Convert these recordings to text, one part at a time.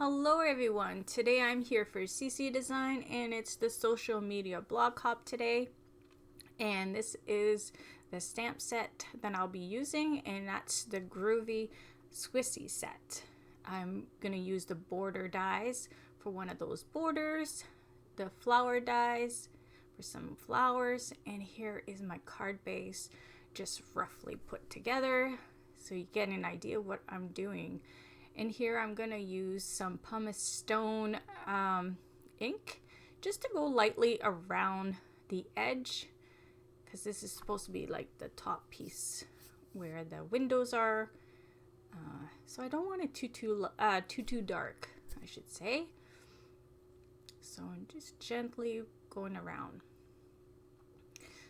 Hello everyone, today I'm here for CC Design and it's the social media blog hop today, and this is the stamp set that I'll be using, and that's the Groovy Swissy set. I'm going to use the border dies for one of those borders, the flower dies for some flowers, and here is my card base just roughly put together so you get an idea what I'm doing. And here I'm going to use some pumice stone ink just to go lightly around the edge, because this is supposed to be like the top piece where the windows are. So I don't want it too dark, I should say. So I'm just gently going around.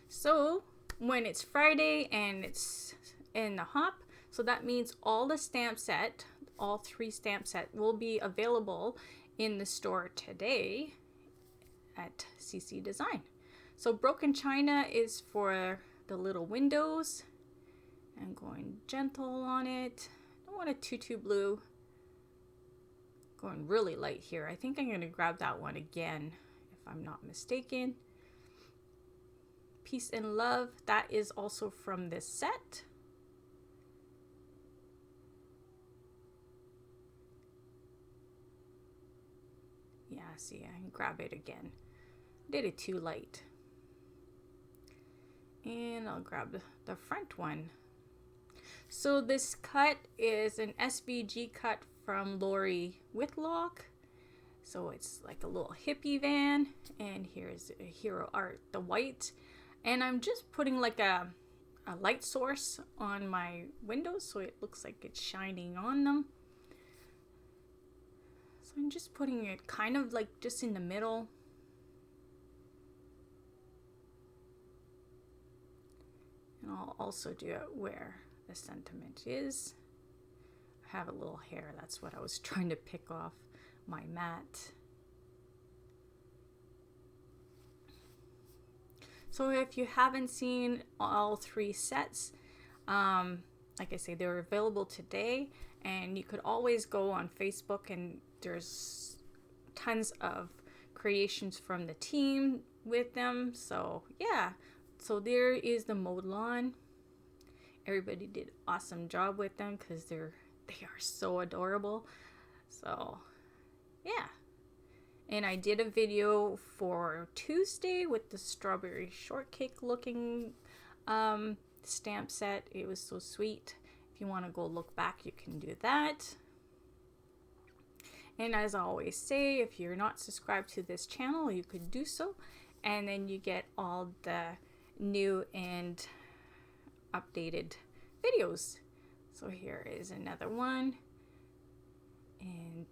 So when it's Friday and it's in the hop, so that means all three stamp set will be available in the store today at CC Design. So broken china is for the little windows. I'm going gentle on it. Don't want it too blue. Going really light here. I think I'm going to grab that one again if I'm not mistaken. Peace and Love, that is also from this set. Yeah, see, I can grab it again. Did it too light. And I'll grab the front one. So this cut is an SVG cut from Lori Whitlock. So it's like a little hippie van. And here's a Hero Art, the white. And I'm just putting like a light source on my windows so it looks like it's shining on them. So I'm just putting it kind of like just in the middle. And I'll also do it where the sentiment is. I have a little hair, that's what I was trying to pick off my mat. So if you haven't seen all three sets, like I say, they're available today, and you could always go on Facebook and there's tons of creations from the team with them. So yeah, so there is the mowed lawn. Everybody did an awesome job with them because they are so adorable. So yeah, and I did a video for Tuesday with the strawberry shortcake looking stamp set. It was so sweet. If you want to go look back, you can do that. And as I always say, if you're not subscribed to this channel, you could do so, and then you get all the new and updated videos. So here is another one, and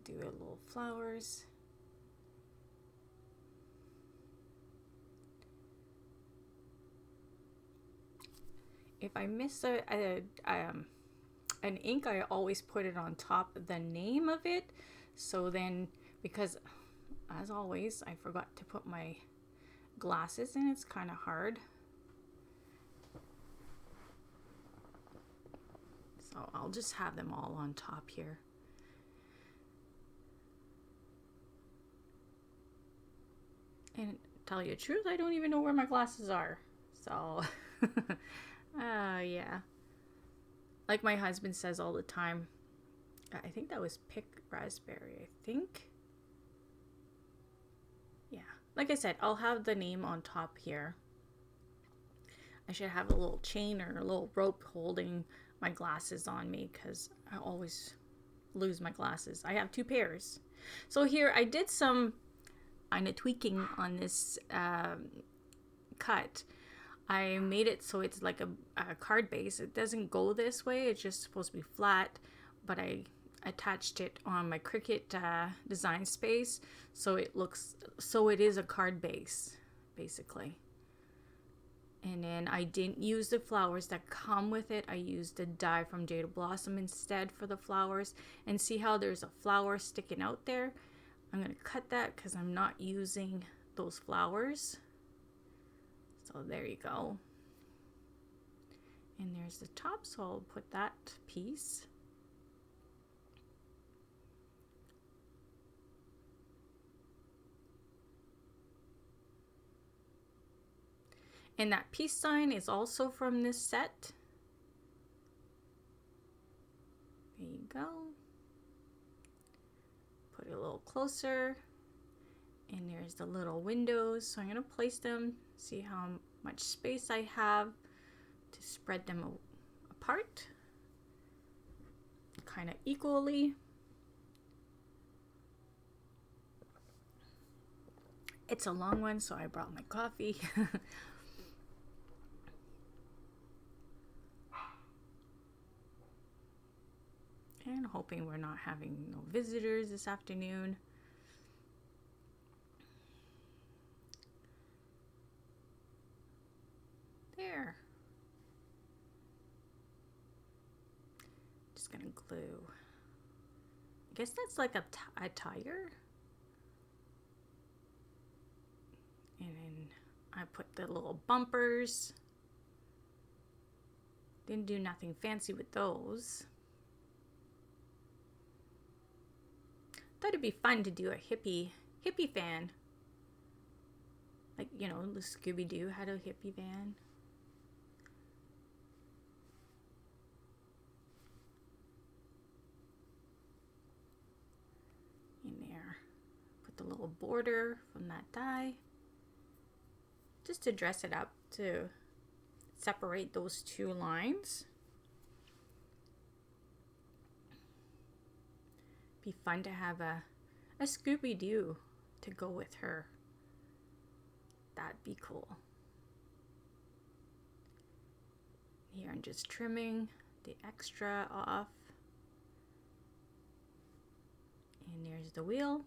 do a little flowers. If I miss an ink, I always put it on top of the name of it. So then, because as always, I forgot to put my glasses in, it's kind of hard. So I'll just have them all on top here. And tell you the truth, I don't even know where my glasses are. So, yeah. Like my husband says all the time, I think that was pick raspberry, I think. Yeah. Like I said, I'll have the name on top here. I should have a little chain or a little rope holding my glasses on me because I always lose my glasses. I have two pairs. So here I did some kind of tweaking on this cut. I made it so it's like a card base. It doesn't go this way. It's just supposed to be flat, but I attached it on my Cricut design space, so it is a card base basically. And then I didn't use the flowers that come with it. I used the die from Jada Blossom instead for the flowers. And see how there's a flower sticking out there? I'm going to cut that because I'm not using those flowers. So there you go. And there's the top, so I'll put that piece. And that peace sign is also from this set. There you go. Put it a little closer. And there's the little windows. So I'm going to place them, see how much space I have to spread them apart. Kind of equally. It's a long one, so I brought my coffee. And hoping we're not having no visitors this afternoon. There. Just gonna glue. I guess that's like a tire. And then I put the little bumpers. Didn't do nothing fancy with those. Thought it'd be fun to do a hippie van. Like, you know, the Scooby-Doo had a hippie van. In there. Put the little border from that die. Just to dress it up to separate those two lines. Be fun to have a Scooby-Doo to go with her. That'd be cool. Here I'm just trimming the extra off. And there's the wheel.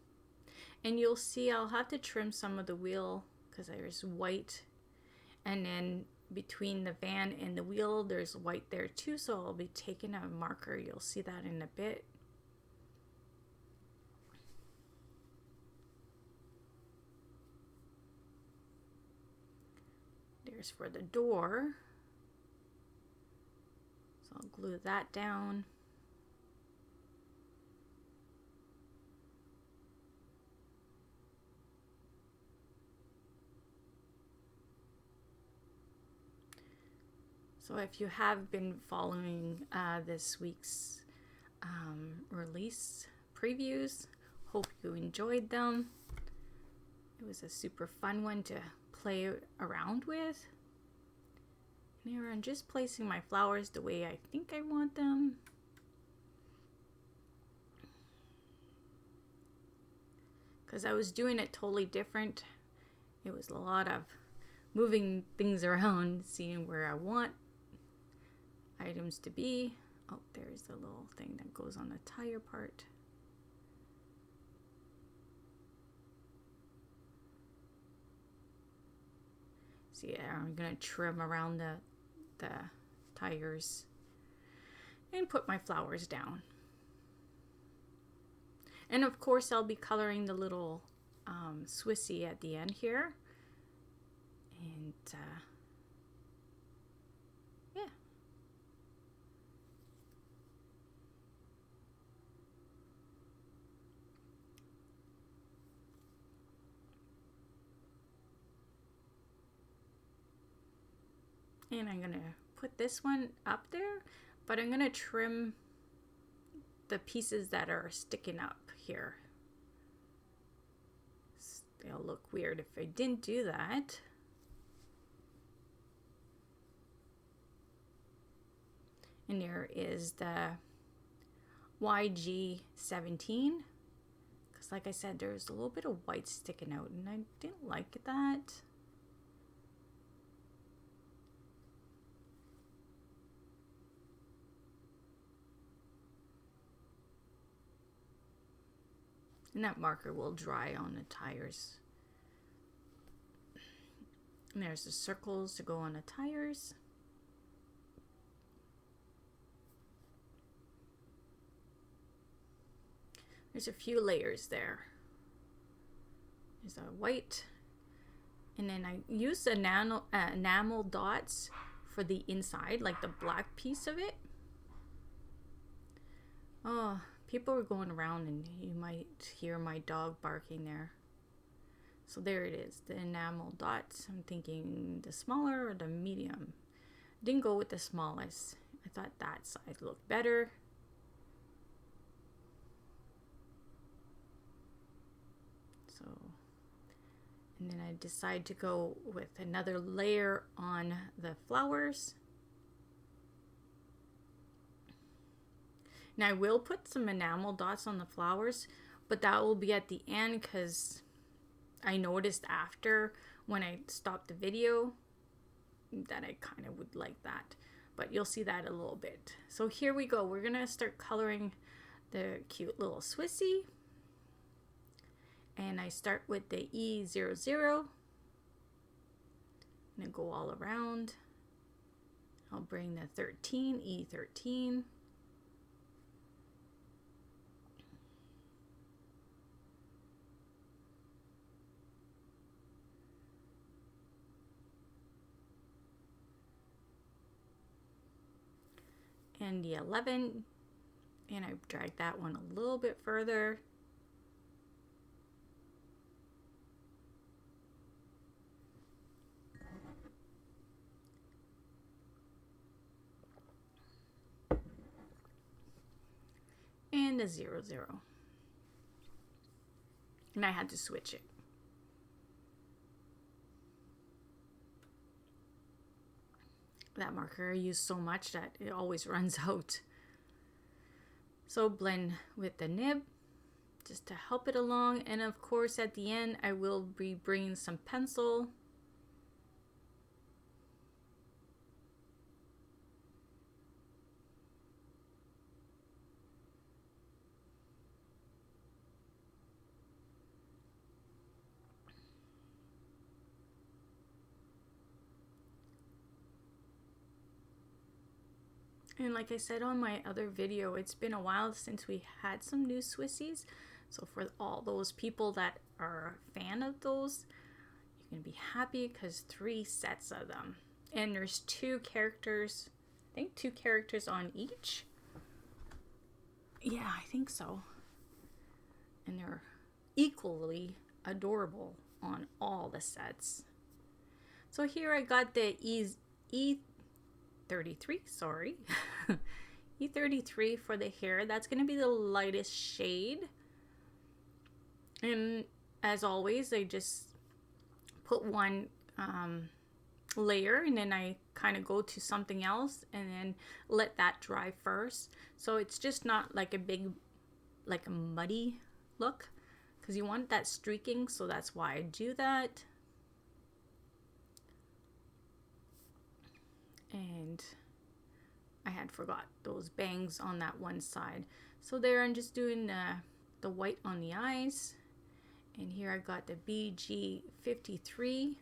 And you'll see I'll have to trim some of the wheel because there's white. And then between the van and the wheel, there's white there too. So I'll be taking a marker. You'll see that in a bit. There's for the door. So I'll glue that down. So if you have been following this week's release previews, hope you enjoyed them. It was a super fun one to play around with. And here I'm just placing my flowers the way I think I want them. Because I was doing it totally different. It was a lot of moving things around, seeing where I want items to be. Oh, there's the little thing that goes on the tire part. See, I'm gonna trim around the tires and put my flowers down. And of course I'll be coloring the little Swissy at the end here. And yeah. And I'm gonna put this one up there, but I'm gonna trim the pieces that are sticking up here. They'll look weird if I didn't do that. And there is the YG17. Because like I said, there's a little bit of white sticking out and I didn't like that. And that marker will dry on the tires. And there's the circles to go on the tires. There's a few layers there. There's a white. And then I use the enamel dots for the inside, like the black piece of it. Oh, people are going around and you might hear my dog barking there. So there it is, the enamel dots. I'm thinking the smaller or the medium. Didn't go with the smallest. I thought that side looked better. So, and then I decide to go with another layer on the flowers. Now I will put some enamel dots on the flowers, but that will be at the end because I noticed after when I stopped the video that I kind of would like that. But you'll see that a little bit. So here we go. We're going to start coloring the cute little Swissy. And I start with the E00. And then go all around. I'll bring the 13, E13. And the 11, and I drag that one a little bit further. And a 00. And I had to switch it. That marker I use so much that it always runs out. So blend with the nib just to help it along, and of course at the end I will be bringing some pencil. And like I said on my other video, it's been a while since we had some new Swissies. So for all those people that are a fan of those, you're going to be happy because 3 sets of them. And there's 2 characters, I think 2 characters on each. Yeah, I think so. And they're equally adorable on all the sets. So here I got the E33, sorry. E33 for the hair. That's going to be the lightest shade. And as always, I just put one layer and then I kind of go to something else and then let that dry first. So it's just not like a big, like a muddy look, because you want that streaking, so that's why I do that. And I had forgot those bangs on that one side. So there I'm just doing the white on the eyes. And here I got the BG53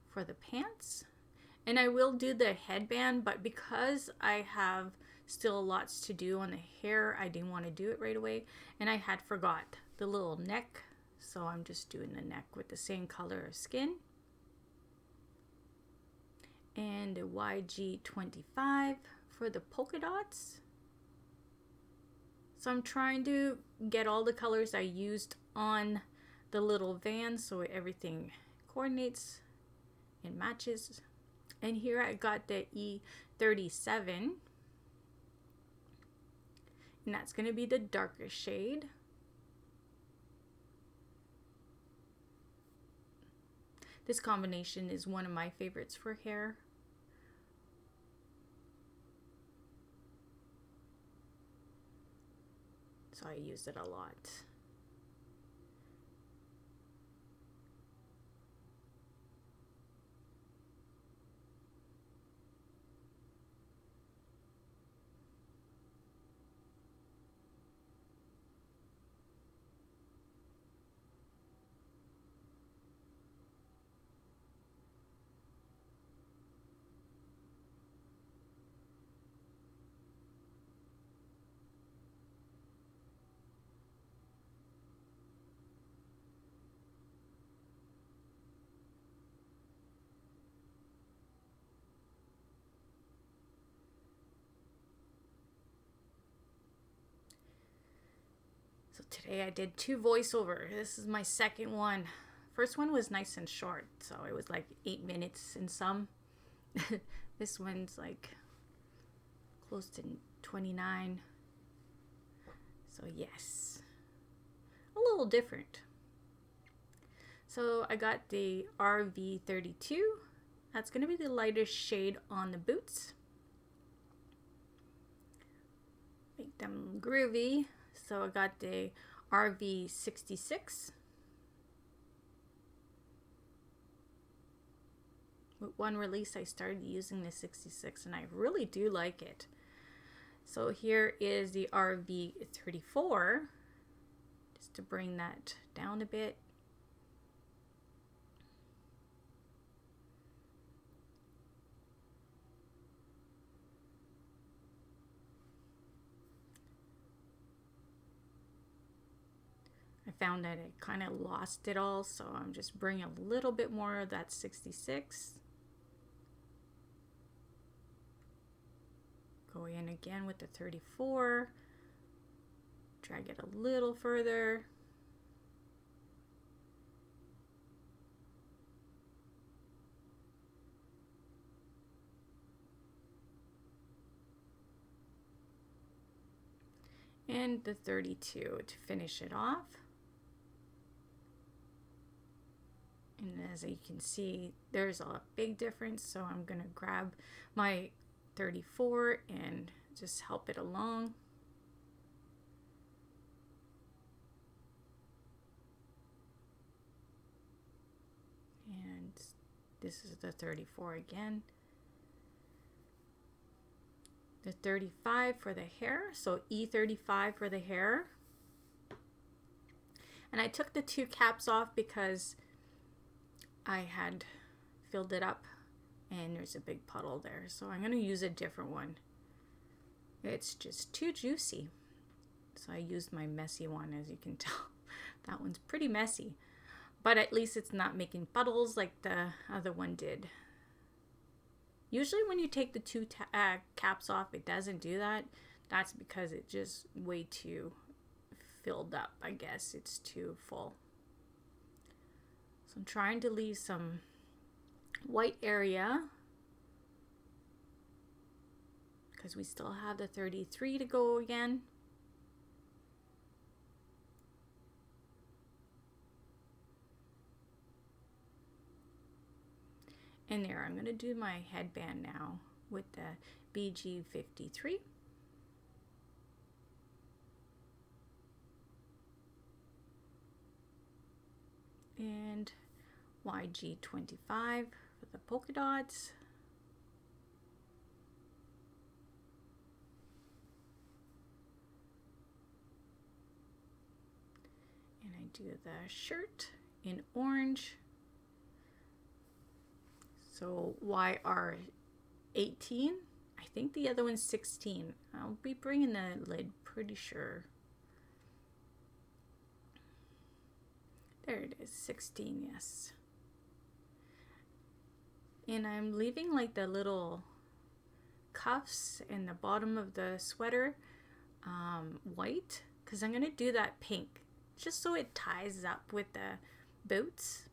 for the pants. And I will do the headband, but because I have still lots to do on the hair, I didn't want to do it right away. And I had forgot the little neck, so I'm just doing the neck with the same color of skin. And a YG25 for the polka dots. So I'm trying to get all the colors I used on the little van so everything coordinates and matches. And here I got the E37, and that's going to be the darkest shade. This combination is one of my favorites for hair. So I use it a lot. Today I did 2 voiceover. This is my second one. First one was nice and short, so it was like 8 minutes in some. This one's like close to 29. So yes, a little different. So I got the RV32. That's going to be the lightest shade on the boots. Make them groovy. So I got the RV66. With one release I started using the 66 and I really do like it. So here is the RV34, just to bring that down a bit. I found that it kind of lost it all, so I'm just bringing a little bit more of that 66. Go in again with the 34. Drag it a little further. And the 32 to finish it off. And as you can see, there's a big difference, so I'm going to grab my 34 and just help it along. And this is the 34 again. The 35 for the hair, so E35 for the hair. And I took the 2 caps off because I had filled it up and there's a big puddle there, so I'm going to use a different one. It's just too juicy, so I used my messy one. As you can tell, that one's pretty messy, but at least it's not making puddles like the other one did. Usually when you take the 2 caps off, it doesn't do that. That's because it's just way too filled up. I guess it's too full. So I'm trying to leave some white area because we still have the 33 to go again. And there, I'm going to do my headband now with the BG53. And YG25 for the polka dots. And I do the shirt in orange. So YR18. I think the other one's 16. I'll be bringing the lid, pretty sure. There it is, 16, yes. And I'm leaving like the little cuffs in the bottom of the sweater white, because I'm going to do that pink, just so it ties up with the boots.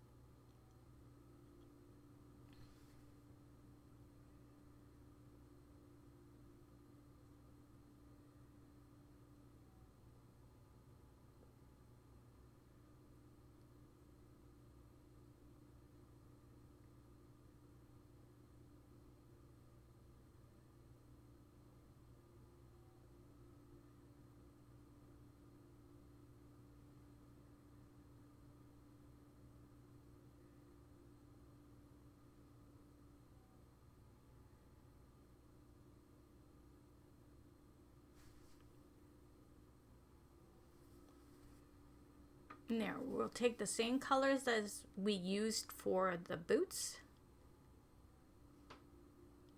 There, we'll take the same colors as we used for the boots.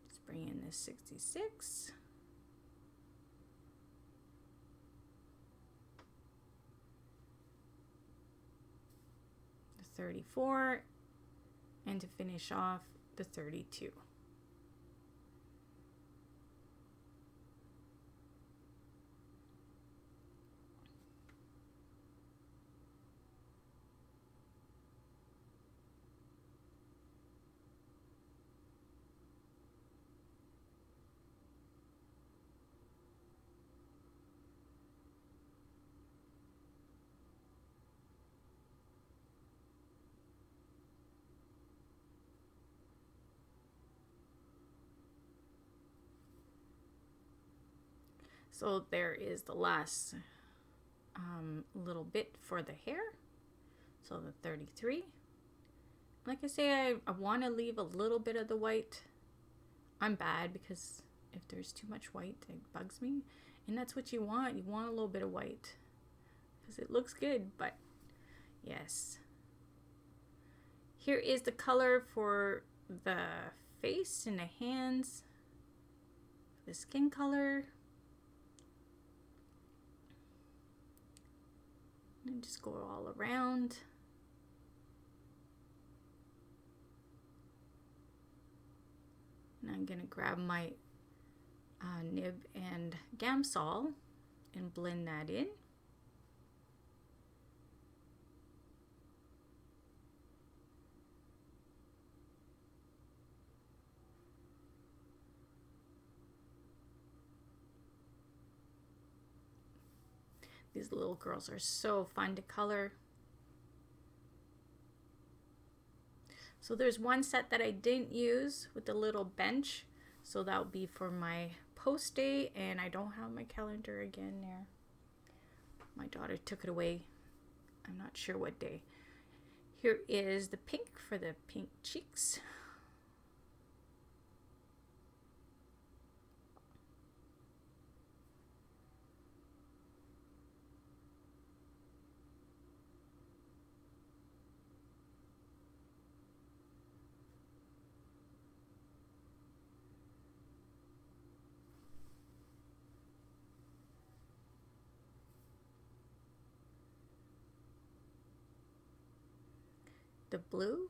Let's bring in this 66. The 34, and to finish off the 32. So there is the last little bit for the hair. So the 33. Like I say, I want to leave a little bit of the white. I'm bad because if there's too much white, it bugs me. And that's what you want. You want a little bit of white because it looks good. But yes. Here is the color for the face and the hands. The skin color. And just go all around. And I'm going to grab my nib and Gamsol and blend that in. These little girls are so fun to color. So there's one set that I didn't use with the little bench. So that will be for my post day, and I don't have my calendar again there. My daughter took it away. I'm not sure what day. Here is the pink for the pink cheeks. The blue.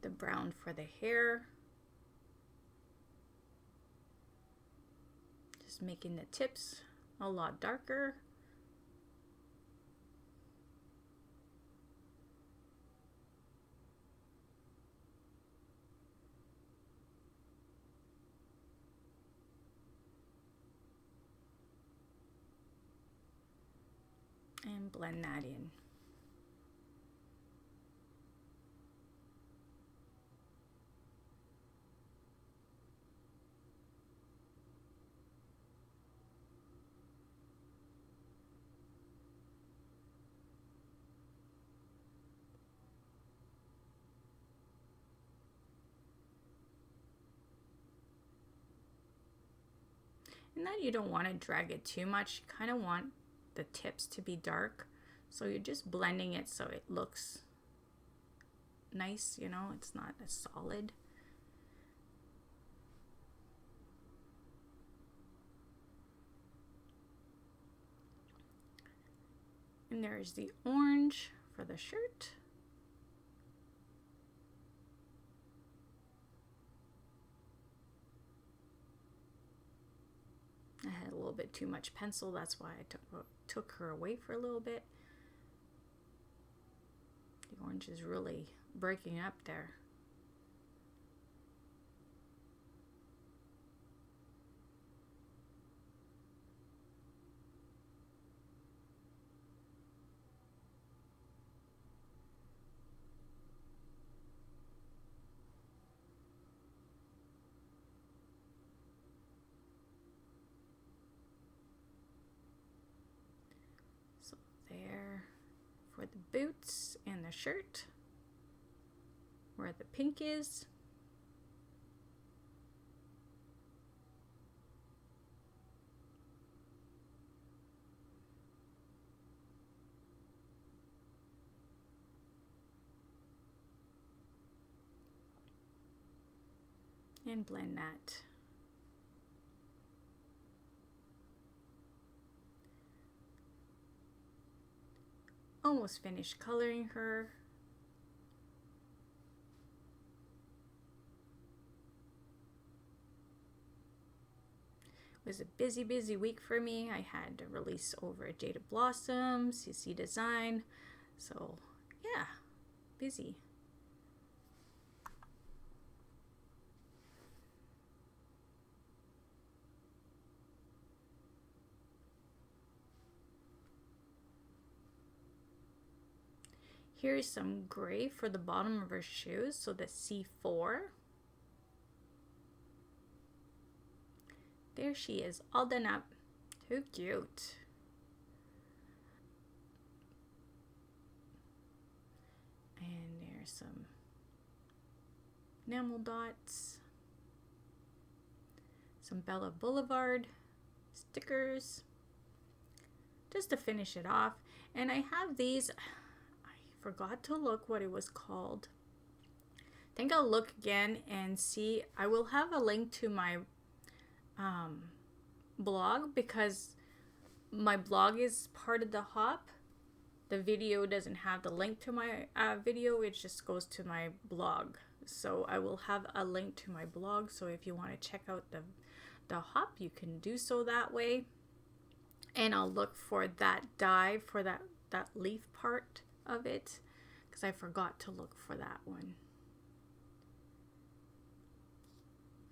The brown for the hair. Just making the tips a lot darker. And blend that in. And then you don't want to drag it too much. You kind of want the tips to be dark. So you're just blending it so it looks nice, you know, it's not as solid. And there's the orange for the shirt. I had a little bit too much pencil, that's why I took her away for a little bit. The orange is really breaking up there. So there for the boots and the shirt, where the pink is. And blend that. Almost finished coloring her. was a busy week for me. I had to release over at Jada Blossom, CC Design. So yeah, busy. Here's some gray for the bottom of her shoes, so the C4. There she is, all done up. Too cute. And there's some enamel dots. Some Bella Boulevard stickers. Just to finish it off. And I have these, I forgot to look what it was called. I think I'll look again and see. I will have a link to my blog, because my blog is part of the hop. The video doesn't have the link to my video, it just goes to my blog. So I will have a link to my blog, so if you want to check out the hop, you can do so that way. And I'll look for that die for that leaf part of it, because I forgot to look for that one.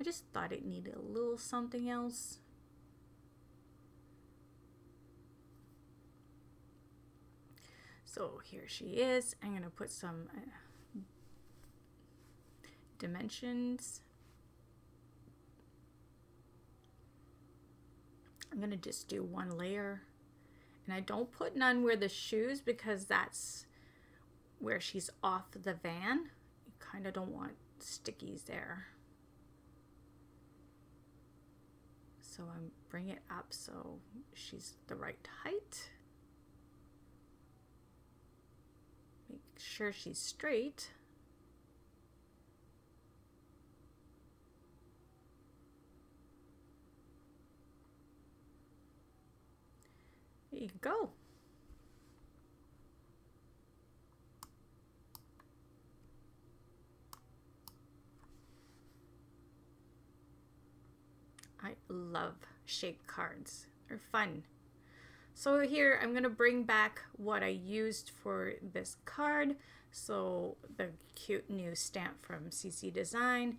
I just thought it needed a little something else. So here she is. I'm going to put some dimensions. I'm going to just do one layer. And I don't put none where the shoes, because that's where she's off the van. You kind of don't want stickies there. So I'm bring it up so she's the right height. Make sure she's straight. There you go. I love shape cards. They're fun. So here I'm going to bring back what I used for this card. So the cute new stamp from CC Design,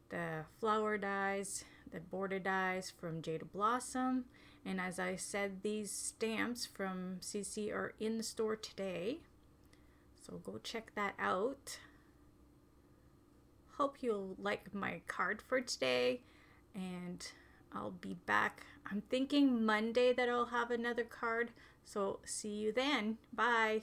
the flower dies, the border dies from Jada Blossom. And as I said, these stamps from CC are in the store today. So go check that out. Hope you'll like my card for today. And I'll be back. I'm thinking Monday that I'll have another card. So see you then. Bye.